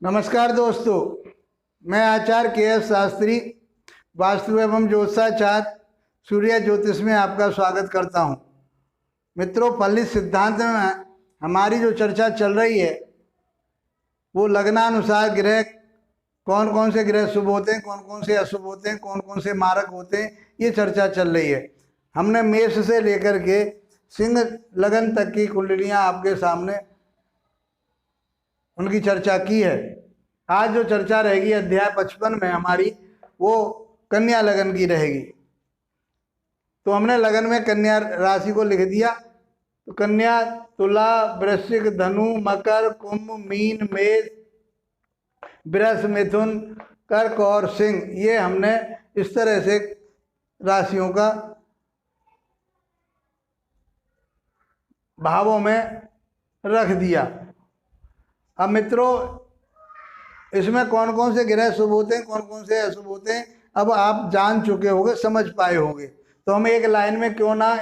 नमस्कार दोस्तों, मैं आचार्य के.एस. शास्त्री वास्तु एवं ज्योतिषाचार्य सूर्य ज्योतिष में आपका स्वागत करता हूं। मित्रों, फलित सिद्धांत में हमारी जो चर्चा चल रही है वो लग्नानुसार ग्रह कौन कौन से ग्रह शुभ होते हैं, कौन कौन से अशुभ होते हैं, कौन कौन से मारक होते हैं, ये चर्चा चल रही है। हमने मेष से लेकर के सिंह लगन तक की कुंडलियां आपके सामने उनकी चर्चा की है। आज जो चर्चा रहेगी अध्याय 55 में हमारी, वो कन्या लगन की रहेगी। तो हमने लगन में कन्या राशि को लिख दिया। तो कन्या, तुला, वृश्चिक, धनु, मकर, कुंभ, मीन, मेष, वृष, मिथुन, कर्क और सिंह, ये हमने इस तरह से राशियों का भावों में रख दिया। अब मित्रों, इसमें कौन कौन से ग्रह शुभ होते हैं, कौन कौन से अशुभ होते हैं, अब आप जान चुके होंगे, समझ पाए होंगे। तो हम एक लाइन में क्यों ना,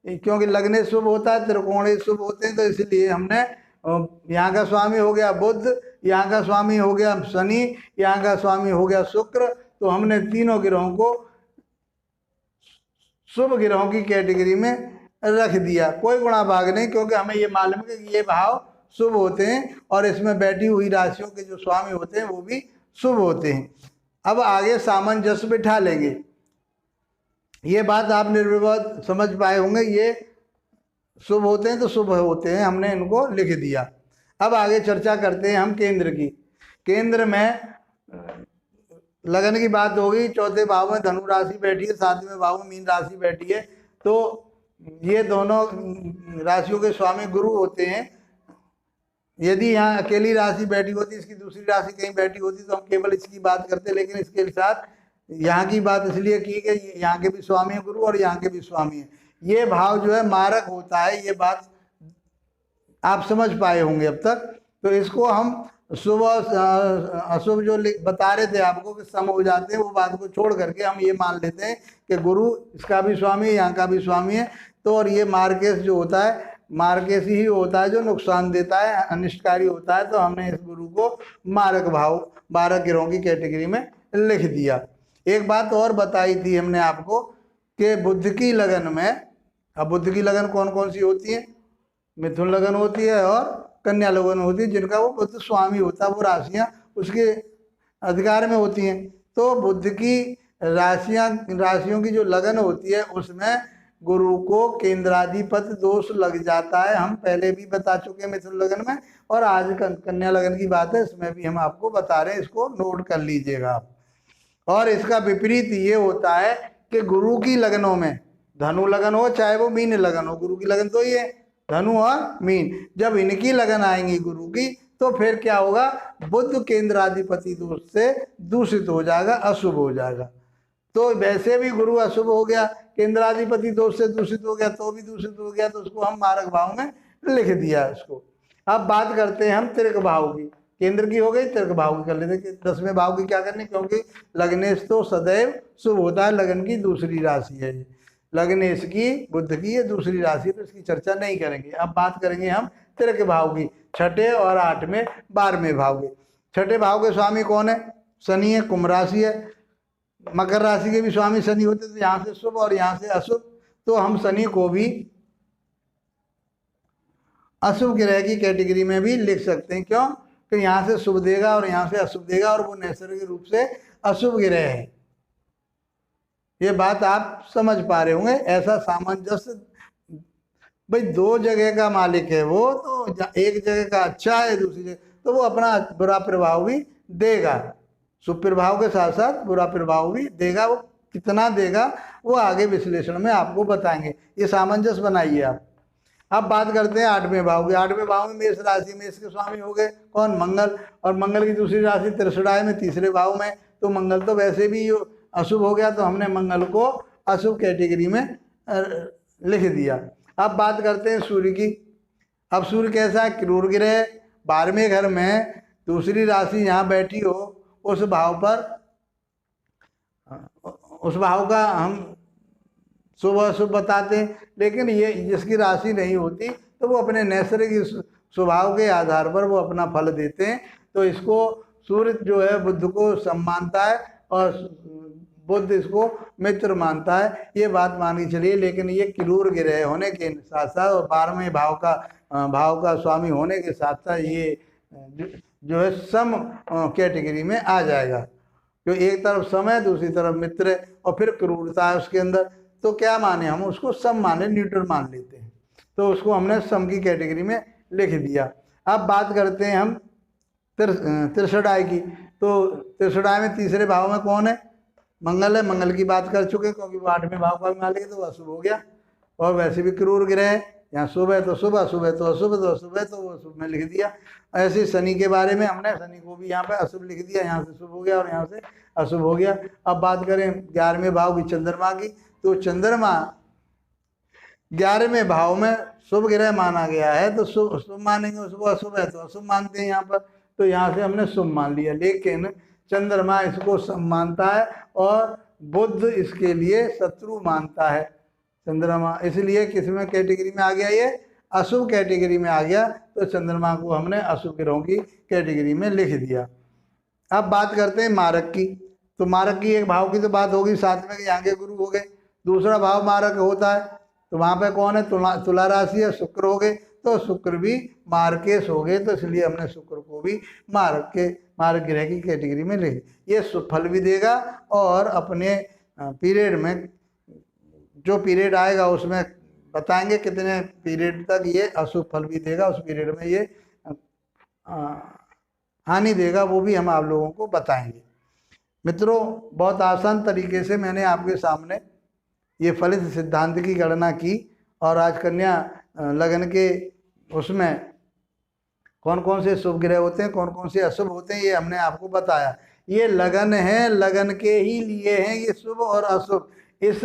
क्योंकि लग्ने शुभ होता है, त्रिकोणे शुभ होते हैं, तो इसलिए हमने यहाँ का स्वामी हो गया बुध, यहाँ का स्वामी हो गया शनि, यहाँ का स्वामी हो गया शुक्र। तो हमने तीनों ग्रहों को शुभ ग्रहों की कैटेगरी में रख दिया। कोई गुणा भाग नहीं, क्योंकि हमें ये मालूम है कि ये भाव शुभ होते हैं और इसमें बैठी हुई राशियों के जो स्वामी होते हैं वो भी शुभ होते हैं। अब आगे सामंजस्य बिठा लेंगे। ये बात आप निर्विवाद समझ पाए होंगे, ये शुभ होते हैं तो शुभ होते हैं, हमने इनको लिख दिया। अब आगे चर्चा करते हैं हम केंद्र की। केंद्र में लगन की बात होगी। चौथे भाव में धनु राशि बैठी है, सातवें भाव में मीन राशि बैठी है। तो ये दोनों राशियों के स्वामी गुरु होते हैं। यदि यहाँ अकेली राशि बैठी होती, इसकी दूसरी राशि कहीं बैठी होती, तो हम केवल इसकी बात करते, लेकिन इसके साथ यहाँ की बात इसलिए की कि यहाँ के भी स्वामी है गुरु और यहाँ के भी स्वामी है। ये भाव जो है मारक होता है, ये बात आप समझ पाए होंगे अब तक। तो इसको हम शुभ अशुभ जो बता रहे थे आपको कि सम हो जाते हैं, वो बात को छोड़ करके हम ये मान लेते हैं कि गुरु इसका भी स्वामी है, यहाँ का भी स्वामी है। तो और ये मार्केश जो होता है, मार्केश ही होता है जो नुकसान देता है, अनिष्टकारी होता है। तो हमने इस गुरु को मारक भाव 12 ग्रहों की कैटेगरी में लिख दिया। एक बात और बताई थी हमने आपको कि बुध की लगन में, अब बुध की लगन कौन कौन सी होती है? मिथुन लगन होती है और कन्या लगन होती है, जिनका वो बुध स्वामी होता है, वो राशियां उसके अधिकार में होती हैं। तो बुध की राशियों की जो लगन होती है उसमें गुरु को केंद्राधिपति दोष लग जाता है। हम पहले भी बता चुके हैं मिथुन लगन में, और आज कन्या लगन की बात है, इसमें भी हम आपको बता रहे हैं, इसको नोट कर लीजिएगा आप। और इसका विपरीत ये होता है कि गुरु की लगनों में, धनु लगन हो चाहे वो मीन लगन हो, गुरु की लगन तो ये धनु और मीन, जब इनकी लगन आएंगी गुरु की, तो फिर क्या होगा? बुध केंद्राधिपति दोष से दूषित हो जाएगा, अशुभ हो जाएगा। तो वैसे भी गुरु अशुभ हो गया, केंद्राधिपति दोष से दूषित हो गया, तो भी दूषित हो गया, तो उसको हम मारक भाव में लिख दिया इसको। अब बात करते हैं हम तिर्क भाव की। केंद्र की हो गई, तिर्क भाव की कर लेते हैं। 10वें भाव की क्या करनी, क्योंकि लग्नेश तो सदैव शुभ होता है, लगन की दूसरी राशि है ये, लग्नेश की बुध की ये दूसरी राशि, तो इसकी चर्चा नहीं करेंगे। अब बात करेंगे हम तिर्क भाव की, 6ठे और 8वें 12वें भाव के। 6ठे भाव के स्वामी कौन है? शनि है, कुंभ राशि है। मकर राशि के भी स्वामी शनि होते, तो यहाँ से शुभ और यहाँ से अशुभ। तो हम शनि को भी अशुभ ग्रह की कैटेगरी में भी लिख सकते हैं। क्यों? कि यहाँ से शुभ देगा और यहाँ से अशुभ देगा, और वो नैसर्गिक रूप से अशुभ ग्रह है। ये बात आप समझ पा रहे होंगे। ऐसा सामंजस्य, भाई दो जगह का मालिक है वो, तो एक जगह का अच्छा है, दूसरी जगह तो वो अपना बुरा प्रभाव भी देगा। शुभ प्रभाव के साथ साथ बुरा प्रभाव भी देगा। वो कितना देगा वो आगे विश्लेषण में आपको बताएंगे। ये सामंजस्य बनाइए आप। अब बात करते हैं 8वें भाव की। 8वें भाव में मेष राशि, मेष के स्वामी हो गए कौन? मंगल। और मंगल की दूसरी राशि त्रिषुड़ा में, तीसरे भाव में। तो मंगल तो वैसे भी अशुभ हो गया, तो हमने मंगल को अशुभ कैटेगरी में लिख दिया। अब बात करते हैं सूर्य की। अब सूर्य कैसा है? क्रूर ग्रह, 12वें घर में दूसरी राशि यहाँ बैठी हो, उस भाव पर, उस भाव का हम शुभ अशुभ बताते हैं। लेकिन ये जिसकी राशि नहीं होती, तो वो अपने नैसर्गिक स्वभाव के आधार पर वो अपना फल देते हैं। तो इसको सूर्य जो है बुध को सम मानता है और बुध इसको मित्र मानता है, ये बात मान के चलिए। लेकिन ये क्रूर ग्रह होने के साथ साथ और 12वें भाव का स्वामी होने के साथ साथ ये जो है सम कैटेगरी में आ जाएगा। जो एक तरफ सम है, दूसरी तरफ मित्र है, और फिर क्रूरता है उसके अंदर। तो क्या माने, हम उसको सम माने, न्यूट्रल मान लेते हैं, तो उसको हमने सम की कैटेगरी में लिख दिया। अब बात करते हैं हम त्रिषडाई की। तो त्रिषडाई में तीसरे भाव में कौन है? मंगल है। मंगल की बात कर चुके, क्योंकि वो 8वें भाव का भी मान लेंगे तो अशुभ हो गया। और वैसे भी क्रूर ग्रह है, यहाँ शुभ है तो शुभ, अशुभ है तो अशुभ, तो अशुभ है तो वो अशुभ में लिख दिया। ऐसे शनि के बारे में हमने शनि को भी यहाँ पे अशुभ लिख दिया, यहाँ से शुभ हो गया और यहाँ से अशुभ हो गया। अब बात करें 11वें भाव की चंद्रमा की, तो चंद्रमा 11वें भाव में शुभ ग्रह माना गया है, तो शुभ मानेंगे उसको, अशुभ है तो अशुभ मानते हैं यहाँ पर, तो यहाँ से हमने शुभ मान लिया। लेकिन चंद्रमा इसको शुभ मानता है और बुध इसके लिए शत्रु मानता है चंद्रमा, इसलिए किस में कैटेगरी में आ गया? ये अशुभ कैटेगरी में आ गया। तो चंद्रमा को हमने अशुभ ग्रहों की कैटेगरी में लिख दिया। अब बात करते हैं मारक की। तो मारक की एक भाव की तो बात होगी, साथ में यहाँ के गुरु हो गए। दूसरा भाव मारक होता है, तो वहाँ पे कौन है? तुला राशि है, शुक्र हो गए, तो शुक्र भी मार्केश हो गए, तो इसलिए हमने शुक्र को भी मारक ग्रह की कैटेगरी में ले। ये शुभ फल भी देगा और अपने पीरियड में जो पीरियड आएगा उसमें बताएंगे कितने पीरियड तक ये अशुभ फल भी देगा, उस पीरियड में ये हानि देगा, वो भी हम आप लोगों को बताएंगे। मित्रों, बहुत आसान तरीके से मैंने आपके सामने ये फलित सिद्धांत की गणना की, और आज कन्या लगन के उसमें कौन कौन से शुभ ग्रह होते हैं, कौन कौन से अशुभ होते हैं, ये हमने आपको बताया। ये लगन है, लगन के ही लिए हैं ये शुभ और अशुभ। इस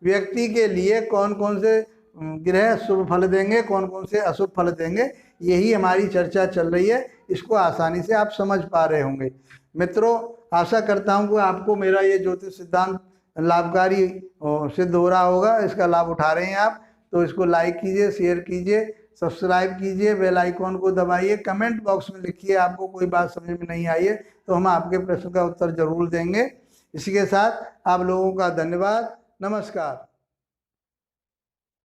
व्यक्ति के लिए कौन कौन से ग्रह शुभ फल देंगे, कौन कौन से अशुभ फल देंगे, यही हमारी चर्चा चल रही है। इसको आसानी से आप समझ पा रहे होंगे। मित्रों, आशा करता हूँ कि आपको मेरा ये ज्योतिष सिद्धांत लाभकारी सिद्ध हो रहा होगा। इसका लाभ उठा रहे हैं आप, तो इसको लाइक कीजिए, शेयर कीजिए, सब्सक्राइब कीजिए, बेल आइकॉन को दबाइए, कमेंट बॉक्स में लिखिए आपको कोई बात समझ में नहीं आई है, तो हम आपके प्रश्न का उत्तर जरूर देंगे। इसी के साथ आप लोगों का धन्यवाद, नमस्कार।